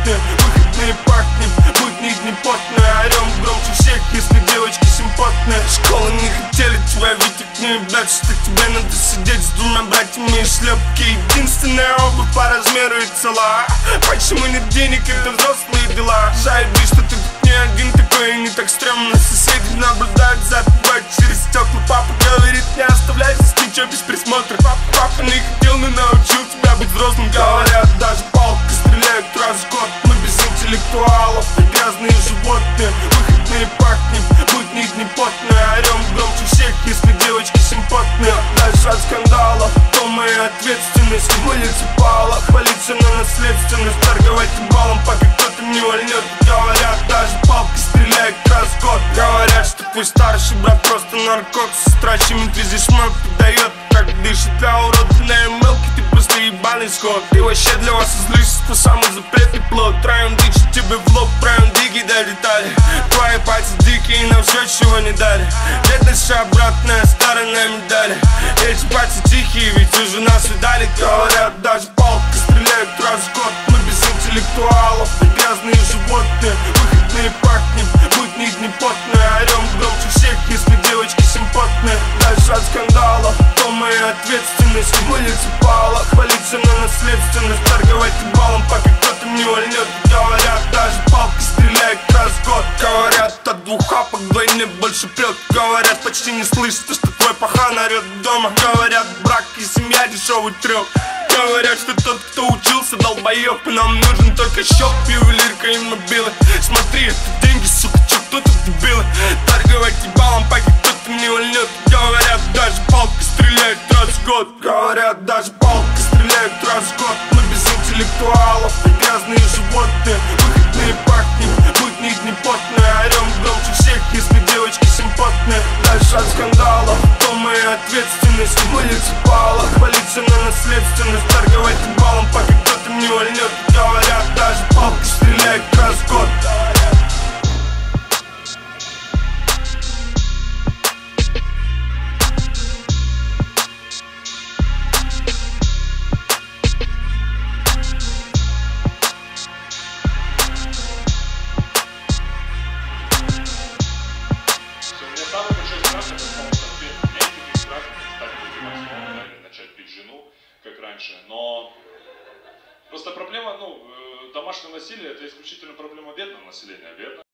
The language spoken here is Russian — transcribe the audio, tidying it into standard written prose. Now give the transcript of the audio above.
животные. Выходные пахнем, будни дни потные. Орем громче всех, если девочки симпотные. Школы не хотели тебя видеть, не ебать, что тебе надо сидеть с двумя братьями и шлепки. Единственная обувь по размеру и цела. Почему нет денег, это взрослые дела. Заеби, что ты тут не один такой и не так стрёмно. Соседи наблюдают за тобой через стекла. Папа говорит, не оставляй здесь ничего без присмотра. Папа не хотел, но научил тебя быть взрослым. Говорят, даже палкой стреляют раз в год. Мы без интеллектуалов и грязные животные. Выходные пахнем, будни дни потные. Орем громче всех, если девочки симпотные. Дальше от скандалов, то моя ответственность. Улица пала, хвалиться на наследственность. Торговать балом, пока кто-то не вольнет. Говорят, даже палкой стреляют раз в год. Говорят, что твой старший брат просто наркот. Страчами физишмак подает, как дышит. Для урода на мелки ты просто ебаный скот. Ты вообще для вас излишество, самый запретный плод. Троем дичь тебе в лоб, правим диги до детали. Твои пальцы дикие, нам все, чего не дали. Бедность обратная сторона медали. Эти пальцы тихие, ведь уже нас видали. Говорят, даже палкой стреляют раз в год. Мы без интеллектуалов и грязные животные. Выходные пахнем, будни дни потные. Орем громче всех, если девочки симпотные. Дальше от скандалов, то моя ответственность. Улица пала, хвалиться на наследственность. Торговать балом, пока кто-то не вольнет. Говорят, даже палкой стреляют раз в год. Говорят, от двух хапок вдвойне больше прет. Говорят, почти не слышно, что твой пахан орет дома. Говорят, брак и семья дешевый трёп. Говорят, что тот, кто учился, долбоёб. И нам нужен только счёт, ювелирка и мобилы. Смотри, это деньги, сука, чё, кто тут дебилы? Торговать ебалом, пока кто-то не вольнет. Говорят, даже палкой стреляют раз в год. Говорят, даже палкой стреляют раз в год. Мы без интеллектуалов и грязные животные. Выходные пахнем, будни дни потные. Орем громче всех, если девочки симпотные. Дальше от скандалов, то моя ответственность. Улица пала, хвалиться на наследственность. Торговать балом, пока кто-то не вольнет. Говорят, даже палкой стреляют раз в год. Самый большой страх это самостоятельно. У меня никаких страхов, кстати, заниматься, начать бить жену, как раньше. Но просто проблема, домашнее насилие это исключительно проблема бедного населения, верно?